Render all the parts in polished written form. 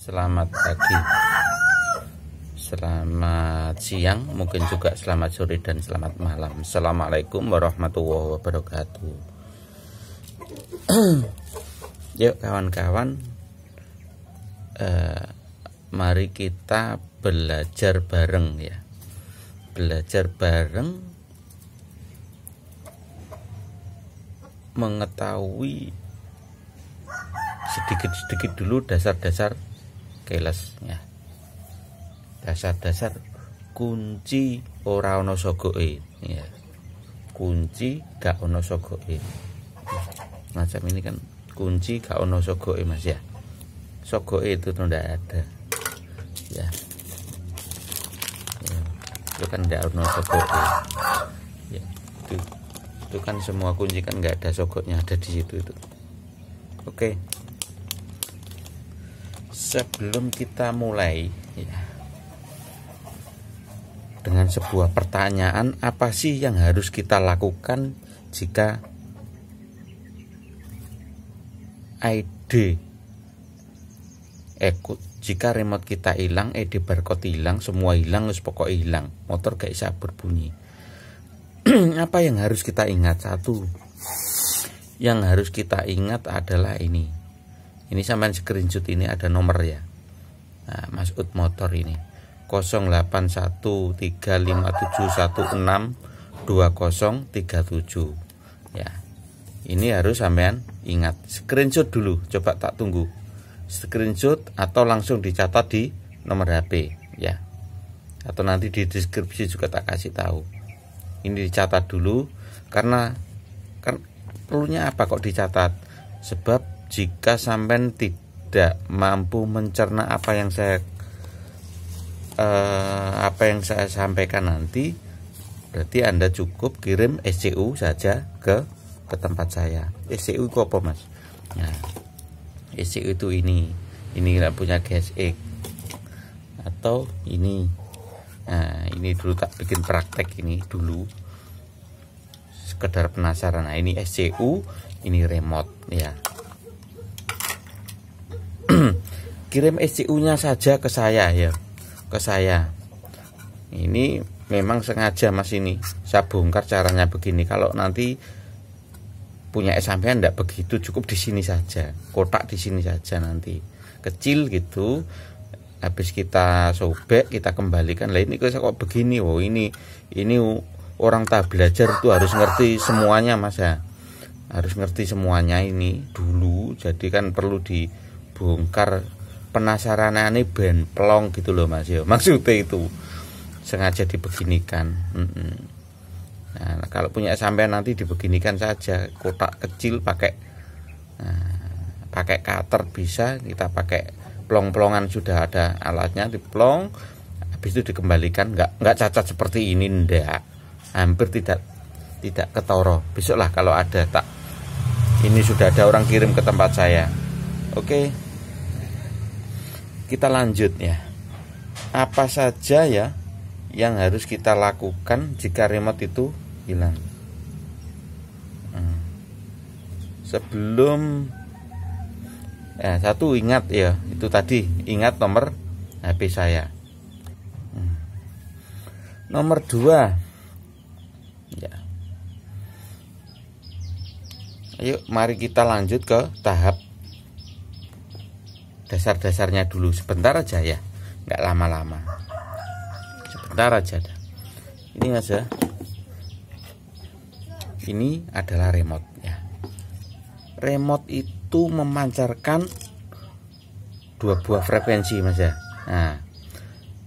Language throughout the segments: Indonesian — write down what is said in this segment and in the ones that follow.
Selamat pagi, selamat siang, mungkin juga selamat sore dan selamat malam. Assalamualaikum warahmatullahi wabarakatuh. Yuk kawan-kawan, mari kita belajar bareng ya. Belajar bareng mengetahui sedikit-sedikit dulu dasar-dasar kelasnya, dasar-dasar kunci ora ono sogoke ya. Kunci gak ono sogoke macam ini kan, kunci gak ono sogoke mas ya. Sogoke itu tuh ndak ada ya, itu kan ndak ono sogoke ya. Itu kan semua kunci kan nggak ada sogoknya, ada di situ itu. Oke, sebelum kita mulai ya, dengan sebuah pertanyaan, apa sih yang harus kita lakukan jika ID jika remote kita hilang, ID barcode hilang, semua hilang, wis pokoknya hilang, motor gak bisa berbunyi. Apa yang harus kita ingat? Satu yang harus kita ingat adalah ini sampai screenshot, ini ada nomor ya. Nah, Mas'ud motor ini 081357162037 ya. Ini harus sampean ingat, screenshot dulu, coba tak tunggu screenshot atau langsung dicatat di nomor HP ya, atau nanti di deskripsi juga tak kasih tahu. Ini dicatat dulu, karena kan perlunya apa kok dicatat? Sebab jika sampean tidak mampu mencerna apa yang saya sampaikan nanti, berarti Anda cukup kirim SCU saja ke tempat saya. SCU itu apa mas? Nah, SCU itu ini nggak punya GSX atau ini. Nah, ini dulu tak bikin praktek ini dulu, sekedar penasaran. Nah, ini SCU, ini remote ya. Kirim SCU-nya saja ke saya ya, ke saya. Ini memang sengaja mas, ini saya bongkar caranya begini. Kalau nanti punya sampean enggak begitu, cukup di sini saja, kotak di sini saja, nanti kecil gitu. Habis kita sobek, kita kembalikan. Lah ini kok begini? Oh, ini orang tak belajar tuh harus ngerti semuanya mas ya, harus ngerti semuanya ini dulu. Jadi kan perlu dibongkar, penasaranane ben plong gitu loh mas ya, maksudnya itu sengaja dibeginikan. Nah, kalau punya sampean nanti dibeginikan saja, kotak kecil pakai cutter bisa, kita pakai plong-plongan, sudah ada alatnya, diplong, habis itu dikembalikan. Nggak cacat seperti ini, ndak, hampir tidak ketoro. Besok lah kalau ada, tak ini sudah ada orang kirim ke tempat saya. Oke, kita lanjut ya. Apa saja ya yang harus kita lakukan jika remote itu hilang? Sebelum satu, ingat ya, itu tadi, ingat nomor HP saya. Nomor 2 ya. Ayo mari kita lanjut ke tahap dasar-dasarnya dulu, sebentar aja ya, nggak lama-lama, sebentar aja dah. Ini aja, ini adalah remote ya. Remote itu memancarkan 2 buah frekuensi mas ya. Nah,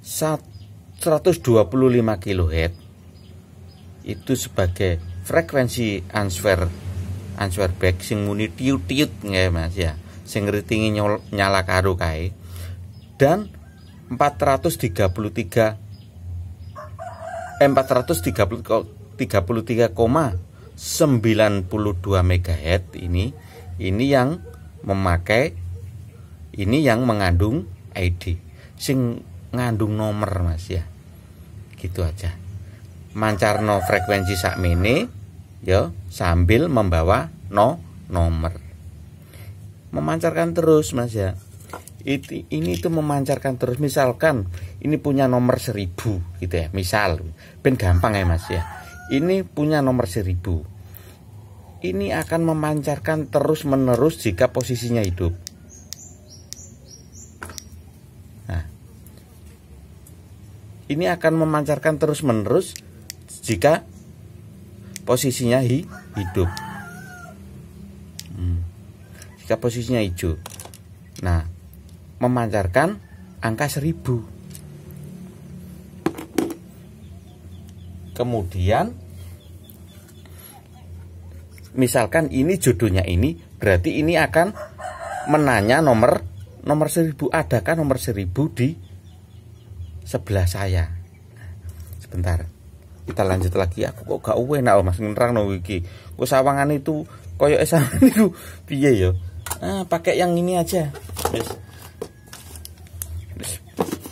125 kHz itu sebagai frekuensi answer back sing muni tiut-tiut nggih mas ya, sing ngritingi nyala karo kae. Dan 433,92 MHz ini yang memakai, ini yang mengandung ID, sing ngandung nomor mas ya. Gitu aja, mancarno frekuensi sakmene ya, sambil membawa nomor, memancarkan terus mas ya. ini tuh memancarkan terus. Misalkan ini punya nomor 1000 gitu ya, misal ben gampang ya Mas ya, ini punya nomor 1000, ini akan memancarkan terus menerus jika posisinya hidup. Nah, ini akan memancarkan terus menerus jika posisinya hidup. Jika posisinya hijau, nah memancarkan angka 1000. Kemudian misalkan ini jodohnya ini, berarti ini akan menanya nomor 1000, adakah nomor 1000 di sebelah saya. Sebentar, kita lanjut lagi. Aku kok gak enak Mas nerangno iki. Kok sawangan itu koyo esaman niku piye ya? Pakai yang ini aja. Wis.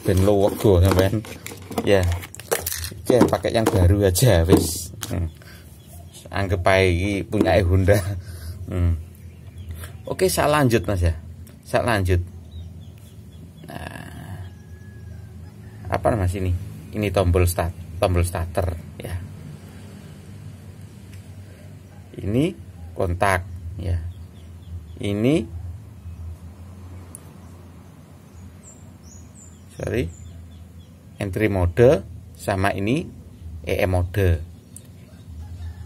Ben logo sampean. Ya. Oke, pakai yang baru aja wis. Anggap aja iki punya Honda. Oke, saya lanjut Mas ya. Saya lanjut. Nah, apa Mas ini? Ini tombol starter ya. Ini kontak ya. Ini entry mode, sama ini EM mode.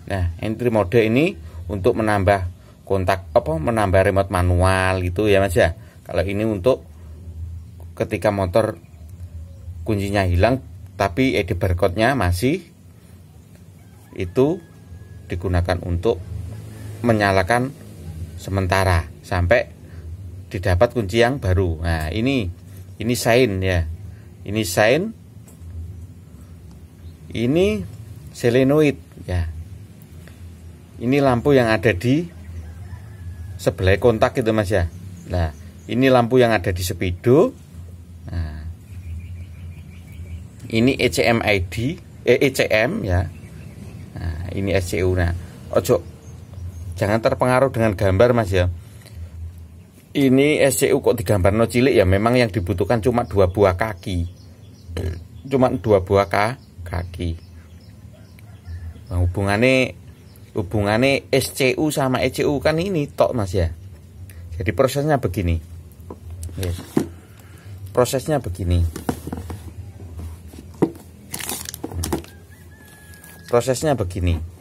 Nah, entry mode ini untuk menambah kontak, menambah remote manual gitu ya Mas ya. Kalau ini untuk ketika motor kuncinya hilang tapi ID barcode-nya masih, itu digunakan untuk menyalakan sementara sampai didapat kunci yang baru. Nah, ini sign ya. Ini sign. Ini solenoid ya. Ini lampu yang ada di sebelah kontak itu Mas ya. Nah, ini lampu yang ada di speedo. Nah, ini ECM ID, ECM ya. Nah, ini SCU. Nah, ojo jangan terpengaruh dengan gambar Mas ya. Ini SCU kok digambar no cilik ya, memang yang dibutuhkan cuma 2 buah kaki. Cuma 2 buah kaki. Nah, hubungannya SCU sama ECU kan ini tok Mas ya. Jadi prosesnya begini. Yes. Prosesnya begini. Prosesnya begini.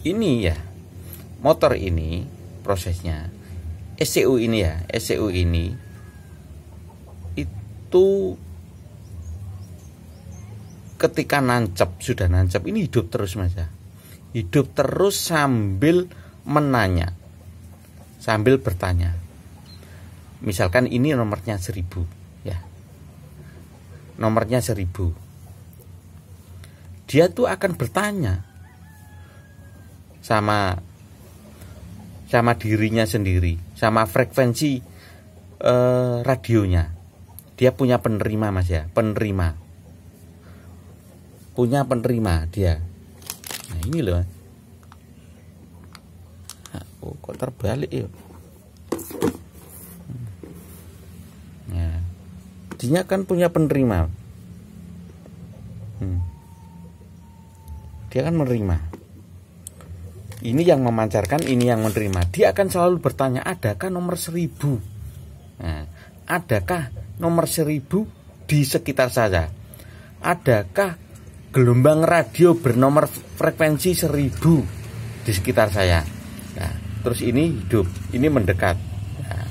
Ini ya, motor ini prosesnya SCU ini ya, SCU ini itu ketika sudah nancep ini hidup terus Mas ya. Hidup terus sambil menanya, sambil bertanya. Misalkan ini nomornya 1000 ya. Nomornya 1000. Dia tuh akan bertanya sama dirinya sendiri, sama frekuensi radionya. Dia punya penerima Mas ya, punya penerima dia. Nah, ini loh. Oh, kok terbalik ya? Nah, dia kan punya penerima. Dia kan menerima. Ini yang memancarkan, ini yang menerima. Dia akan selalu bertanya, adakah nomor 1000? Nah, adakah nomor 1000 di sekitar saya? Adakah gelombang radio bernomor frekuensi 1000 di sekitar saya? Nah, terus ini hidup, ini mendekat. Nah,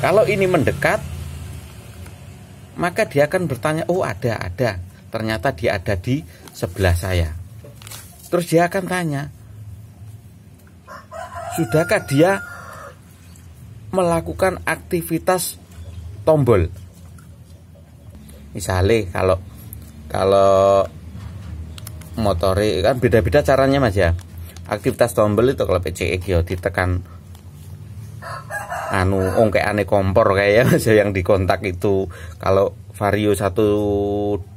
kalau ini mendekat, maka dia akan bertanya, oh ada. Ternyata dia ada di sebelah saya. Terus dia akan tanya, sudahkah dia melakukan aktivitas tombol? Misalnya kalau motore kan beda-beda caranya Mas ya. Aktivitas tombol itu kalau PCX ya ditekan kayak aneh kompor kayak Mas yang dikontak itu. Kalau Vario 150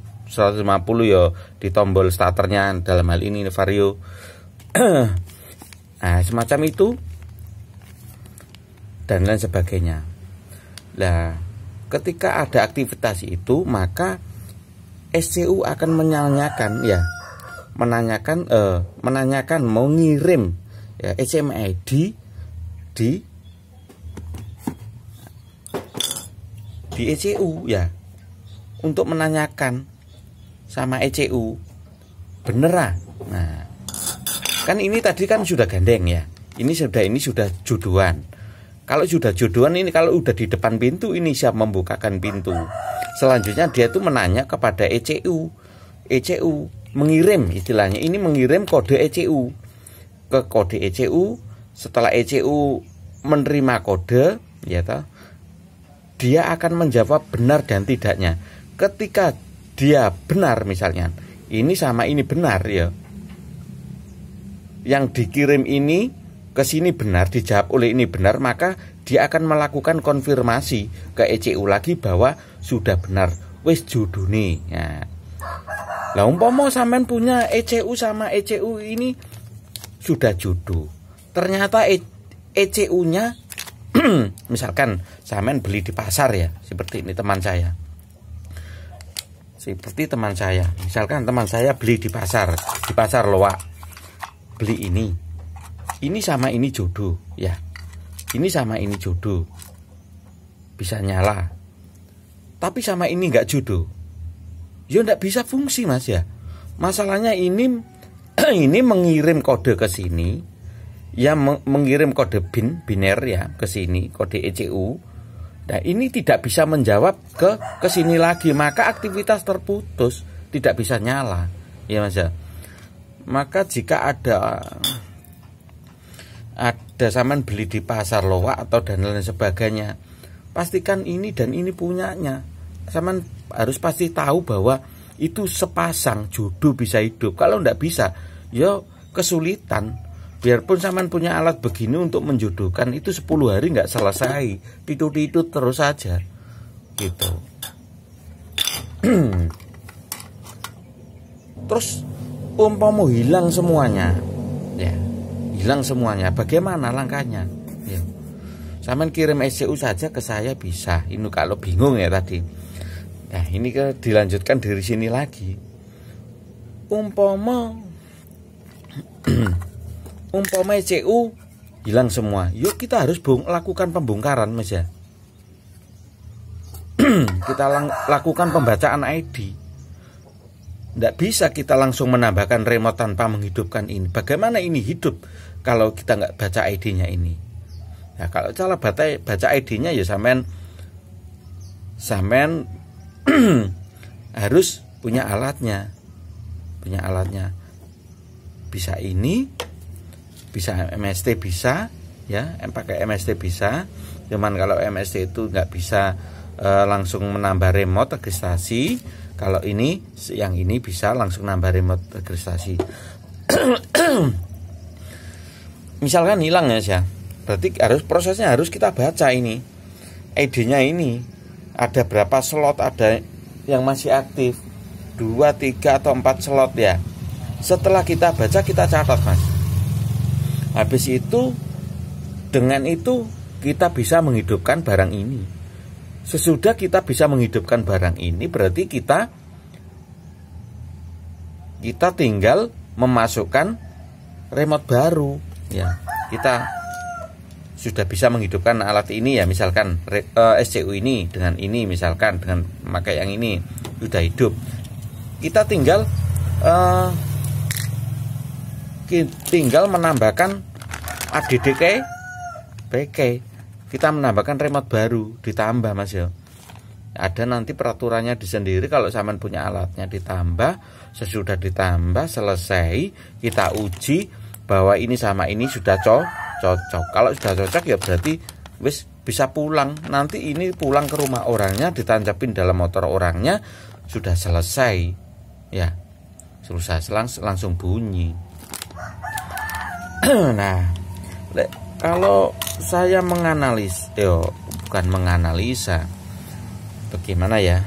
ya di tombol starternya, dalam hal ini Vario Nah, semacam itu dan lain sebagainya. Nah, ketika ada aktivitas itu, maka SCU akan menanyakan ya, menanyakan mau ngirim ya SCMID di ECU ya, untuk menanyakan sama ECU beneran. Nah, kan ini tadi kan sudah gandeng ya, ini sudah juduan. Kalau sudah juduan ini, kalau udah di depan pintu, ini siap membukakan pintu. Selanjutnya dia itu menanya kepada ECU mengirim, istilahnya ini mengirim kode ECU ke kode ECU. Setelah ECU menerima kode ya toh, dia akan menjawab benar dan tidaknya. Ketika dia benar, misalnya ini sama ini benar ya, yang dikirim ini ke sini benar, dijawab oleh ini benar, maka dia akan melakukan konfirmasi ke ECU lagi bahwa sudah benar, wis judune ya. Lah umpama sampean punya ECU sama ECU ini sudah judu, ternyata ECU-nya misalkan sampean beli di pasar ya, seperti ini teman saya. Seperti teman saya, misalkan teman saya beli di pasar Loak. Beli ini sama ini jodoh ya. Ini sama ini jodoh. Bisa nyala. Tapi sama ini enggak jodoh. Ya enggak bisa fungsi, Mas ya. Masalahnya ini mengirim kode ke sini. Ya mengirim kode biner ya ke sini, kode ECU. Nah, ini tidak bisa menjawab ke sini lagi, maka aktivitas terputus, tidak bisa nyala. Ya, Mas ya. Maka jika ada sampean beli di pasar Loak atau dan lain sebagainya, pastikan ini dan ini punyanya. Sampean harus pasti tahu bahwa itu sepasang jodoh bisa hidup. Kalau enggak bisa, ya kesulitan. Biarpun sampean punya alat begini untuk menjodohkan, itu 10 hari nggak selesai, itu terus saja gitu. Terus umpama hilang semuanya ya, hilang semuanya, bagaimana langkahnya ya? Sampean kirim SCU saja ke saya bisa. Ini kalau bingung ya tadi. Nah, ini dilanjutkan dari sini lagi. Umpama ECU hilang semua, yuk kita harus lakukan pembongkaran, Mas ya. Kita lakukan pembacaan ID. Tidak bisa kita langsung menambahkan remote tanpa menghidupkan ini. Bagaimana ini hidup kalau kita nggak baca ID-nya ini? Ya, kalau cara baca ID-nya ya sampean harus punya alatnya. Bisa ini, bisa MST bisa ya, pakai MST bisa. Cuman kalau MST itu nggak bisa langsung menambah remote registrasi. Kalau ini, yang ini bisa langsung nambah remote registrasi. Misalkan hilang ya, berarti prosesnya harus kita baca ini ID-nya, ini ada berapa slot, ada yang masih aktif 2, 3 atau 4 slot ya. Setelah kita baca, kita catat, Mas. Habis itu, dengan itu kita bisa menghidupkan barang ini. Sesudah kita bisa menghidupkan barang ini, berarti kita tinggal memasukkan remote baru ya. Kita sudah bisa menghidupkan alat ini ya, misalkan SCU ini dengan ini, misalkan dengan memakai yang ini sudah hidup. Kita tinggal menambahkan ADDK PK. Kita menambahkan remote baru, ditambah, Mas ya. Ada nanti peraturannya di sendiri, kalau sampean punya alatnya ditambah. Sesudah ditambah selesai, kita uji bahwa ini sama ini sudah cocok. Kalau sudah cocok ya berarti wis bisa pulang. Nanti ini pulang ke rumah orangnya, ditancapin dalam motor orangnya, sudah selesai ya. Selesai langsung bunyi. Nah, kalau saya bukan menganalisa, bagaimana ya?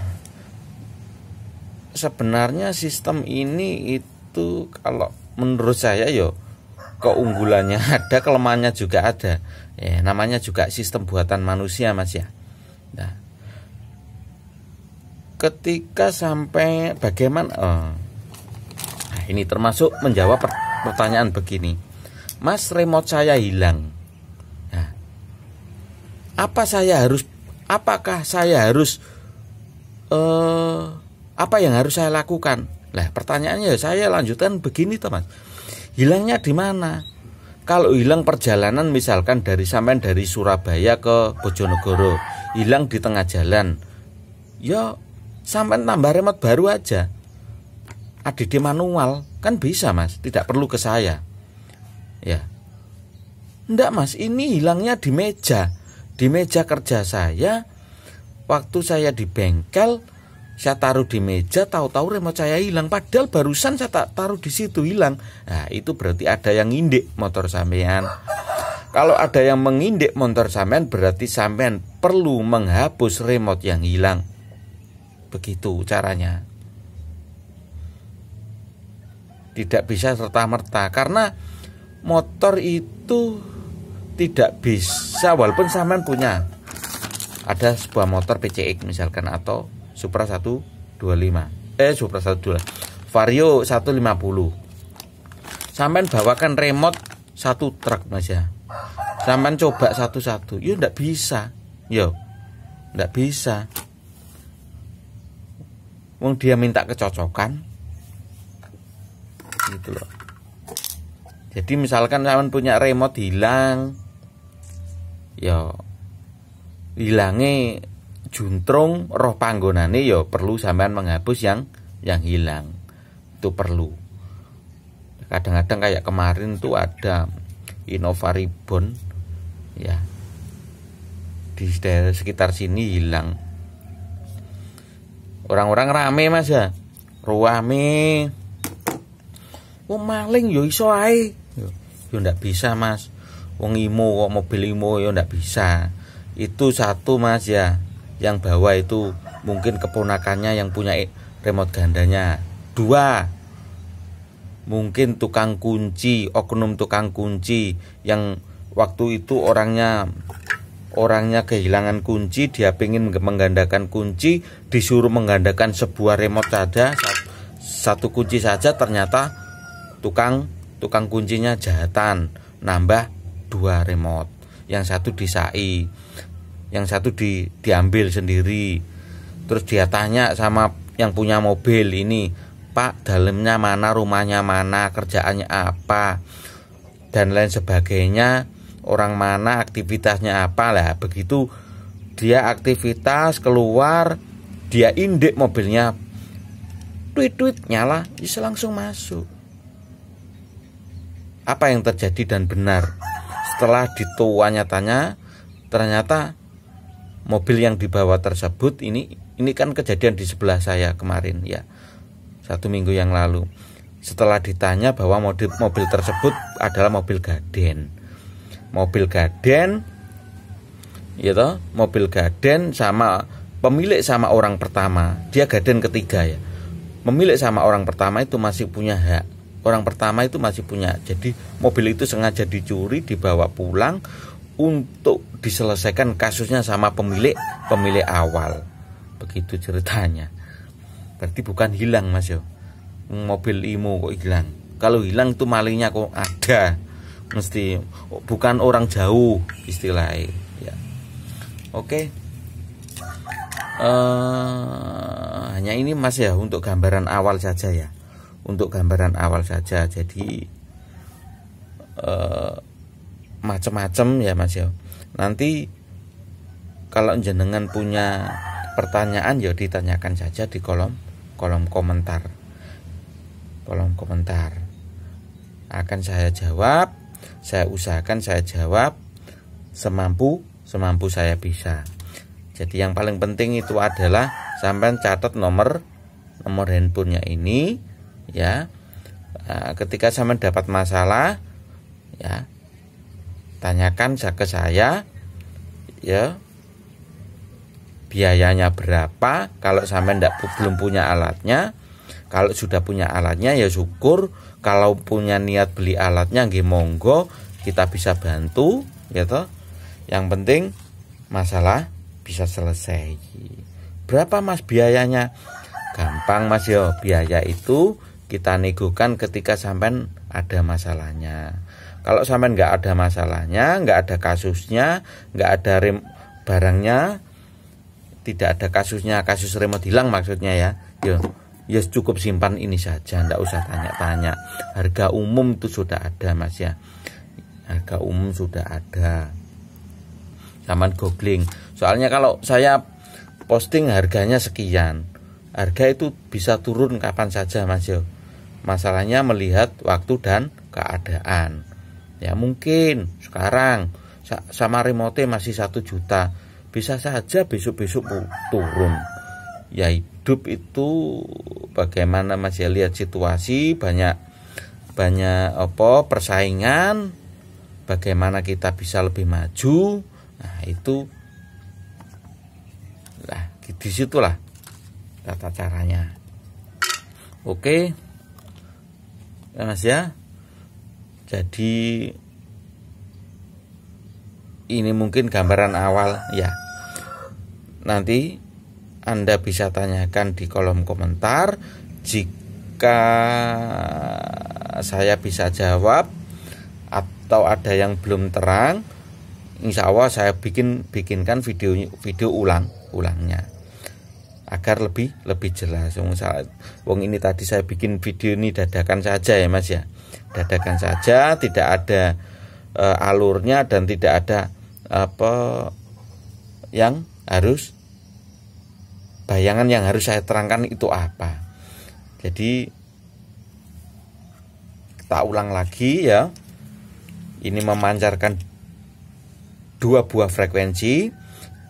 Sebenarnya sistem ini itu kalau menurut saya keunggulannya ada, kelemahannya juga ada. Ya, namanya juga sistem buatan manusia, Mas ya. Nah, ketika sampai bagaimana? Nah, ini termasuk menjawab pertanyaan begini. Mas, remote saya hilang. Nah, apakah saya harus apa yang harus saya lakukan? Lah, pertanyaannya saya lanjutkan begini, Mas. Hilangnya di mana? Kalau hilang perjalanan, misalkan sampean dari Surabaya ke Bojonegoro, hilang di tengah jalan, ya sampean tambah remote baru aja, ADD manual, kan bisa, Mas, tidak perlu ke saya. Ya, enggak, Mas, ini hilangnya di meja kerja saya. Waktu saya di bengkel, saya taruh di meja, tahu-tahu remote saya hilang. Padahal barusan saya taruh di situ, hilang. Nah, itu berarti ada yang ngindik motor sampean. Kalau ada yang mengindik motor sampean, berarti sampean perlu menghapus remote yang hilang. Begitu caranya. Tidak bisa serta-merta, karena motor itu tidak bisa, walaupun sampean punya ada sebuah motor PCX misalkan, atau Supra 125, Supra 125, Vario 150. Sampean bawakan remote satu truk, Mas ya. Sampean coba satu-satu, yo ndak bisa. Yo, ndak bisa. Wong dia minta kecocokan. Gitu loh. Jadi misalkan sampean punya remote hilang, yo hilange juntrung roh panggonane, ya perlu sampean menghapus yang hilang. Itu perlu. Kadang-kadang kayak kemarin tuh ada Innova Ribbon ya, di sekitar sini hilang. Orang-orang rame, Mas ya, rame. Oh, maling yo iso ae. Yo ndak bisa, Mas. Wong imo kok, mobil imo yo ndak bisa. Itu satu, Mas ya, yang bawa itu mungkin keponakannya yang punya remote gandanya. Dua, mungkin tukang kunci, oknum tukang kunci yang waktu itu orangnya kehilangan kunci, dia pengen menggandakan kunci, disuruh menggandakan sebuah remote saja, satu kunci saja, ternyata tukang kuncinya jahatan, nambah 2 remote. Yang satu disai, yang satu diambil sendiri. Terus dia tanya sama yang punya mobil ini, Pak, dalamnya mana, rumahnya mana, kerjaannya apa, dan lain sebagainya, orang mana, aktivitasnya apa. Lah begitu dia aktivitas keluar, dia indek mobilnya, tweet nyala, bisa langsung masuk. Apa yang terjadi dan benar? Setelah tanya, ternyata mobil yang dibawa tersebut ini kan kejadian di sebelah saya kemarin ya, 1 minggu yang lalu. Setelah ditanya bahwa mobil tersebut adalah mobil gaden. Mobil gaden ya, mobil gaden sama pemilik sama orang pertama. Dia gaden ketiga ya. Pemilik sama orang pertama itu masih punya hak. Orang pertama itu masih punya. Jadi mobil itu sengaja dicuri, dibawa pulang untuk diselesaikan kasusnya sama pemilik awal. Begitu ceritanya. Berarti bukan hilang, Mas yo. Mobil imo kok hilang. Kalau hilang tuh malingnya kok ada. Mesti bukan orang jauh istilahnya ya. Oke. Hanya ini, Mas ya, untuk gambaran awal saja ya. Untuk gambaran awal saja. Jadi macam-macam ya, Mas ya. Nanti kalau jenengan punya pertanyaan ya ditanyakan saja di kolom komentar. Kolom komentar. Akan saya jawab. Saya usahakan saya jawab semampu saya bisa. Jadi yang paling penting itu adalah sampai catat nomor handphonenya ini ya. Ketika sampai dapat masalah ya, tanyakan ke saya ya, biayanya berapa. Kalau sampai belum punya alatnya Kalau sudah punya alatnya ya syukur, kalau punya niat beli alatnya nggih monggo, kita bisa bantu ya toh. Yang penting masalah bisa selesai. Berapa Mas biayanya? Gampang Mas yo, biaya itu kita negokan ketika sampean ada masalahnya. Kalau sampean nggak ada masalahnya, nggak ada kasusnya, nggak ada barangnya, tidak ada kasusnya, kasus remote hilang maksudnya ya, ya cukup simpan ini saja, nggak usah tanya-tanya. Harga umum itu sudah ada Mas ya, harga umum sudah ada. Zaman googling, soalnya kalau saya posting harganya sekian, harga itu bisa turun kapan saja Mas yo. Masalahnya melihat waktu dan keadaan. Ya mungkin sekarang sama remote masih 1 juta, bisa saja besok-besok turun. Ya hidup itu bagaimana Mas ya, lihat situasi, banyak persaingan, bagaimana kita bisa lebih maju. Nah itu lah, disitulah tata caranya. Oke ya Mas ya, jadi ini mungkin gambaran awal ya. Nanti Anda bisa tanyakan di kolom komentar. Jika saya bisa jawab atau ada yang belum terang, insya Allah saya bikinkan video ulangnya agar lebih jelas. Wong ini tadi saya bikin video ini dadakan saja ya Mas ya, dadakan saja, tidak ada alurnya dan tidak ada yang harus bayangan yang harus saya terangkan itu apa. Jadi kita ulang lagi ya, ini memancarkan 2 buah frekuensi,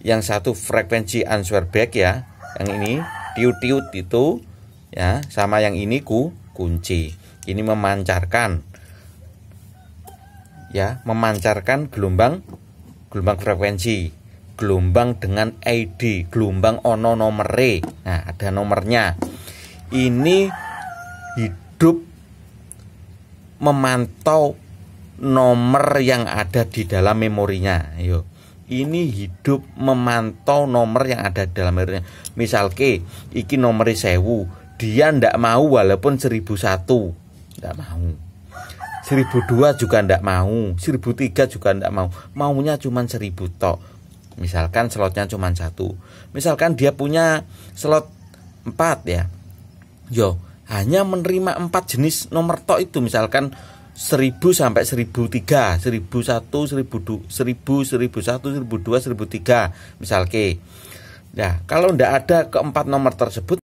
yang satu frekuensi answer back ya, yang ini tiut-tiut itu ya, sama yang ini kunci. Ini memancarkan ya, memancarkan gelombang frekuensi, gelombang dengan ID, gelombang ono nomere. Nah ada nomornya. Ini hidup memantau nomor yang ada di dalam memorinya. Yo, ini hidup memantau nomor yang ada di dalam memorinya. Misal iki nomor 1000, dia ndak mau walaupun 1001, ndak mau. 1002 juga ndak mau, 1003 juga ndak mau, maunya cuma 1000 tok. Misalkan slotnya cuma 1, misalkan dia punya slot 4 ya, yo hanya menerima 4 jenis nomor tok itu, misalkan 1000 sampai 1003, 1001, 1000, 1000, 1001, 1002, 1003 misal ke. Nah kalau ndak ada keempat nomor tersebut,